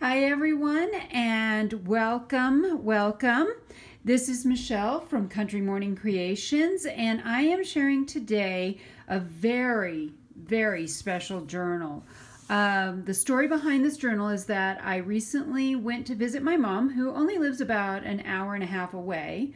Hi everyone and welcome. This is Michelle from Country Morning Creations and I am sharing today a very special journal. The story behind this journal is that I recently went to visit my mom, who only lives about an hour and a half away.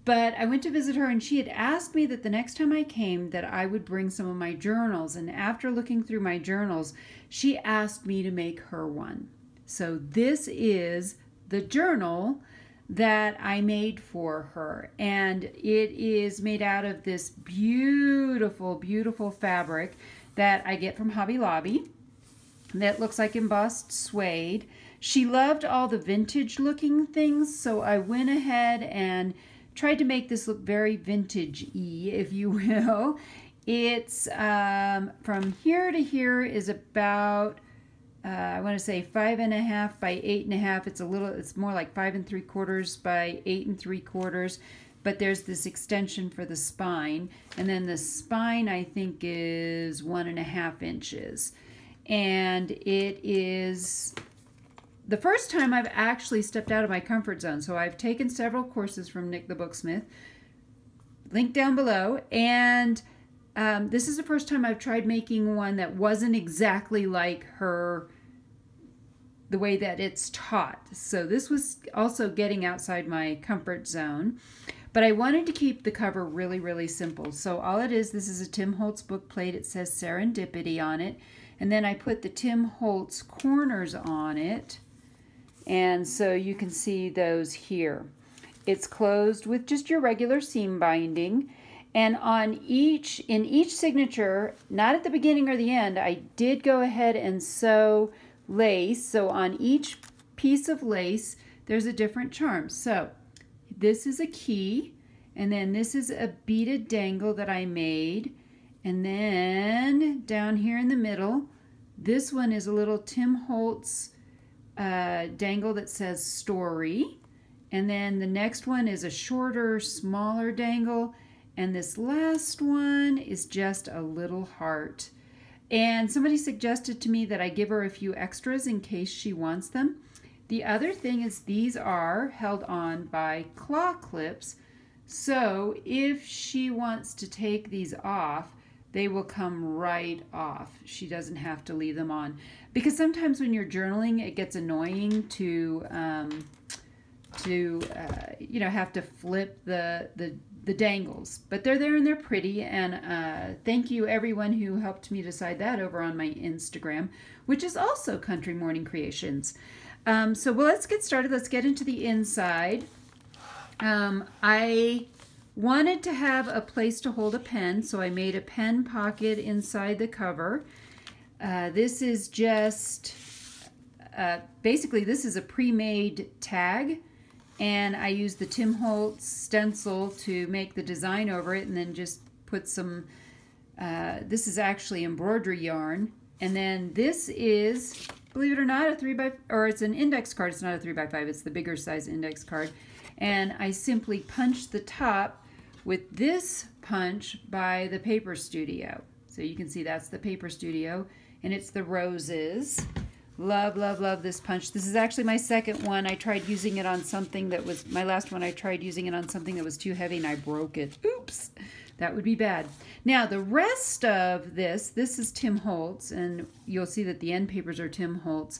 But I went to visit her and she had asked me that the next time I came that I would bring some of my journals. And after looking through my journals, she asked me to make her one. So this is the journal that I made for her. And it is made out of this beautiful fabric that I get from Hobby Lobby that looks like embossed suede. She loved all the vintage looking things, so I went ahead and tried to make this look very vintage-y, if you will. It's from here to here is about I want to say 5.5 by 8.5. It's more like 5 3/4 by 8 3/4. But there's this extension for the spine, and then the spine I think is 1.5 inches. And it is the first time I've actually stepped out of my comfort zone. So I've taken several courses from Nick the Booksmith, link down below, and this is the first time I've tried making one that wasn't exactly like her, the way that it's taught. So this was also getting outside my comfort zone, but I wanted to keep the cover really simple. So all it is, this is a Tim Holtz book plate. It says Serendipity on it, and then I put the Tim Holtz corners on it, and so you can see those here. It's closed with just your regular seam binding. And in each signature, not at the beginning or the end, I did go ahead and sew lace. So on each piece of lace, there's a different charm. So this is a key, and then this is a beaded dangle that I made. And then down here in the middle, this one is a little Tim Holtz dangle that says story. And then the next one is a shorter, smaller dangle. And this last one is just a little heart. And somebody suggested to me that I give her a few extras in case she wants them. The other thing is these are held on by claw clips. So if she wants to take these off, they will come right off. She doesn't have to leave them on. Because sometimes when you're journaling, it gets annoying to have to flip the dangles, but they're there and they're pretty. And thank you everyone who helped me decide that over on my Instagram, which is also Country Morning Creations. Well, let's get started. Let's get into the inside. I wanted to have a place to hold a pen, so I made a pen pocket inside the cover. This is just basically this is a pre-made tag. And I used the Tim Holtz stencil to make the design over it, and then just put some, this is actually embroidery yarn. And then this is, believe it or not, it's an index card. It's not a 3x5, it's the bigger size index card. And I simply punched the top with this punch by the Paper Studio. So you can see that's the Paper Studio, and it's the roses. Love this punch. This is actually my second one. I tried using it on something that was, my last one I tried using it on something that was too heavy and I broke it. Oops, that would be bad. Now the rest of this is Tim Holtz, and you'll see that the end papers are Tim Holtz.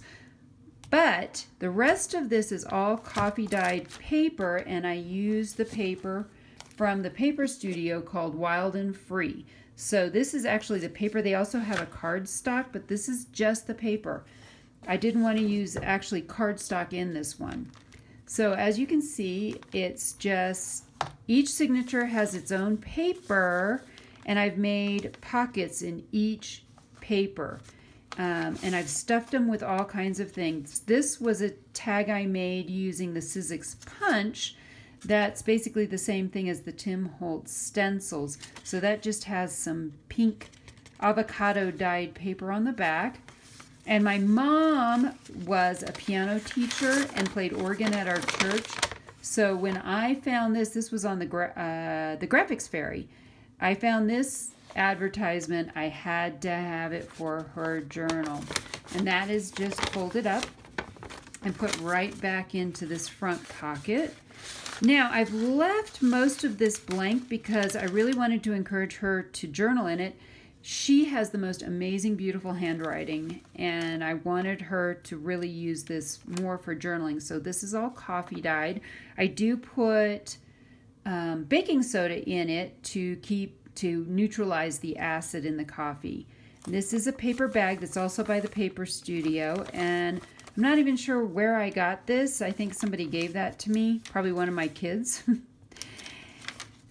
But the rest of this is all coffee dyed paper, and I used the paper from the Paper Studio called Wild and Free. So this is actually the paper. They also have a cardstock, but this is just the paper. I didn't want to use actually cardstock in this one. So as you can see, it's just, each signature has its own paper, and I've made pockets in each paper. And I've stuffed them with all kinds of things. This was a tag I made using the Sizzix punch. That's basically the same thing as the Tim Holtz stencils. So that just has some pink avocado dyed paper on the back. And my mom was a piano teacher and played organ at our church. So when I found this was on the Graphics Fairy. I found this advertisement. I had to have it for her journal. And that is just folded up. and put right back into this front pocket. Now, I've left most of this blank because I really wanted to encourage her to journal in it. She has the most amazing, beautiful handwriting, and I wanted her to really use this more for journaling. So this is all coffee dyed. I do put baking soda in it to neutralize the acid in the coffee. This is a paper bag that's also by the Paper Studio, and I'm not even sure where I got this. I think somebody gave that to me, probably one of my kids.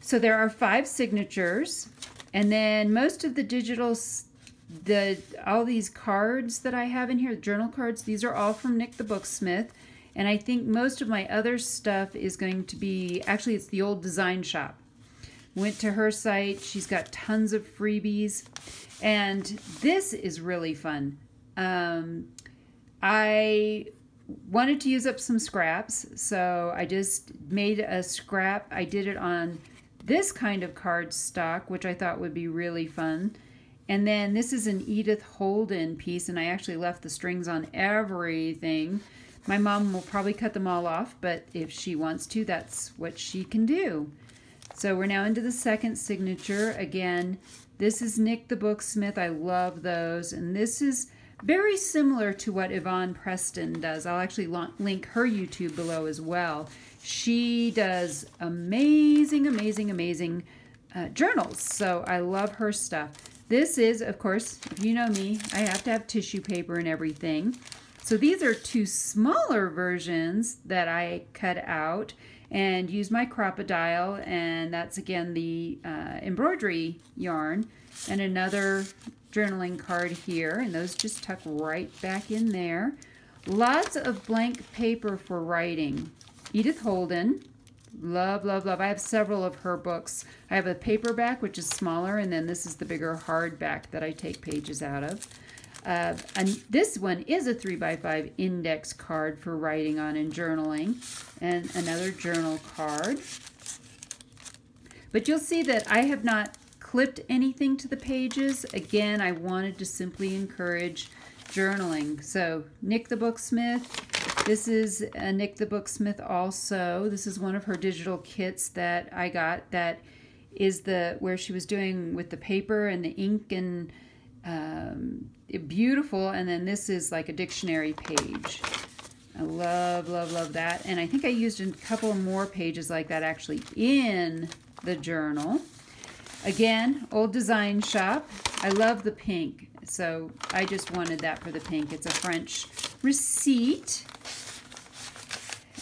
So there are 5 signatures, and then most of the digitals, all these cards that I have in here, journal cards, these are all from Nick the Booksmith. And I think most of my other stuff is going to be, actually it's the old design shop. Went to her site, she's got tons of freebies. And this is really fun. I wanted to use up some scraps, so I just made a scrap. I did it on this kind of cardstock, which I thought would be really fun. And then this is an Edith Holden piece, and I actually left the strings on everything. My mom will probably cut them all off, but if she wants to, that's what she can do. So we're now into the second signature. Again, this is Nick the Booksmith. I love those. And this is very similar to what Yvonne Preston does. I'll actually link her YouTube below as well. She does amazing, amazing, amazing journals. So I love her stuff. This is, of course, if you know me, I have to have tissue paper and everything. So these are 2 smaller versions that I cut out and use my crocodile, and that's again the embroidery yarn, and another journaling card here, and those just tuck right back in there. Lots of blank paper for writing. Edith Holden, love, love, love. I have several of her books. I have a paperback, which is smaller, and then this is the bigger hardback that I take pages out of. And this one is a 3x5 index card for writing on and journaling, and another journal card. But you'll see that I have not clipped anything to the pages. Again, I wanted to simply encourage journaling. So Nick the Booksmith, this is a Nick the Booksmith also. This is one of her digital kits that I got, that is where she was doing with the paper and the ink, and beautiful. And then this is like a dictionary page. I love, love, love that. And I think I used a couple more pages like that actually in the journal. Again, old design shop. I love the pink, so I just wanted that for the pink. It's a French receipt.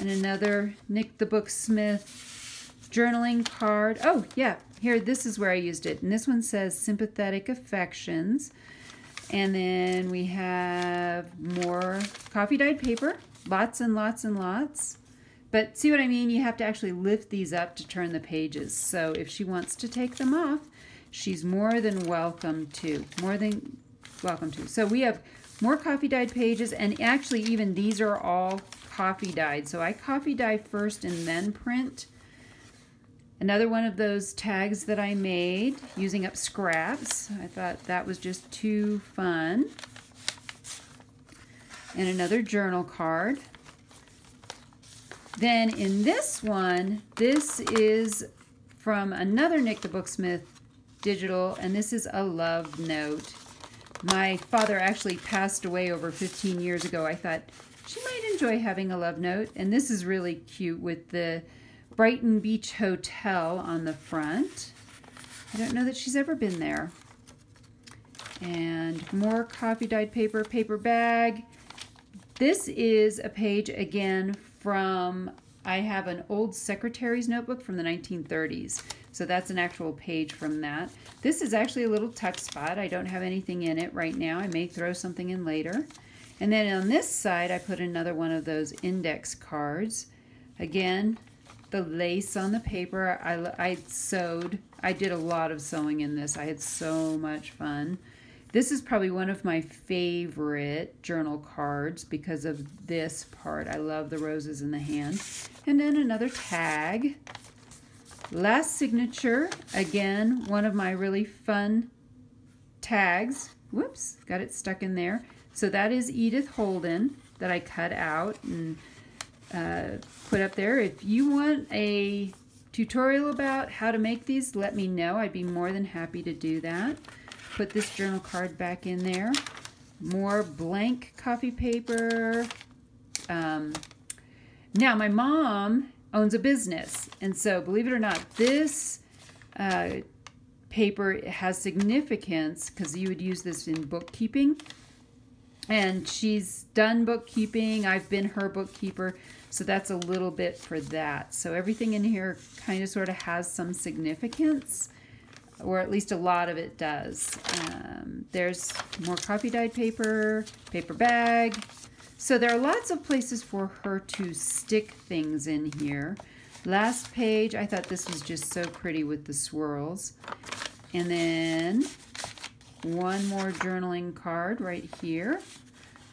And another Nick the Booksmith journaling card. Oh yeah, here, this is where I used it. And this one says Sympathetic Affections. And then we have more coffee dyed paper, lots and lots and lots. But see what I mean? You have to actually lift these up to turn the pages. So if she wants to take them off, she's more than welcome to. More than welcome to. So we have more coffee dyed pages, and actually even these are all coffee dyed. So I coffee dye first and then print. Another one of those tags that I made using up scraps. I thought that was just too fun. And another journal card. Then in this one, this is from another Nick the Booksmith digital, and this is a love note. My father actually passed away over 15 years ago. I thought she might enjoy having a love note, and this is really cute with the Brighton Beach Hotel on the front. I don't know that she's ever been there. And more coffee dyed paper, paper bag. This is a page again from, I have an old secretary's notebook from the 1930s. So that's an actual page from that. This is actually a little tuck spot. I don't have anything in it right now. I may throw something in later. And then on this side, I put another one of those index cards. Again, the lace on the paper, I sewed. I did a lot of sewing in this. I had so much fun. This is probably one of my favorite journal cards because of this part. I love the roses in the hand. And then another tag. Last signature, again, one of my really fun tags Whoops, got it stuck in there. So that is Edith Holden that I cut out and put up there. If you want a tutorial about how to make these, let me know. I'd be more than happy to do that. Put this journal card back in there. More blank copy paper. Now, my mom owns a business, and so believe it or not, this paper has significance because you would use this in bookkeeping. And she's done bookkeeping. I've been her bookkeeper, so that's a little bit for that. So everything in here kind of sort of has some significance, or at least a lot of it does. There's more coffee dyed paper, paper bag. So there are lots of places for her to stick things in here. Last page, I thought this was just so pretty with the swirls. And then one more journaling card right here.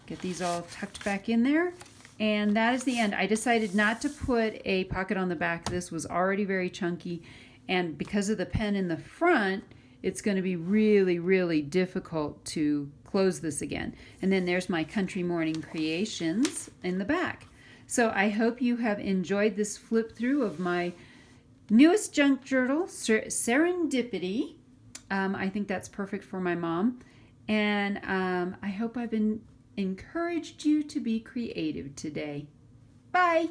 Get these all tucked back in there. And that is the end. I decided not to put a pocket on the back. This was already very chunky. And because of the pen in the front, it's going to be really, really difficult to close this again. And then there's my Country Morning Creations in the back. So I hope you have enjoyed this flip through of my newest junk journal, Serendipity. I think that's perfect for my mom. And I hope I've encouraged you to be creative today. Bye.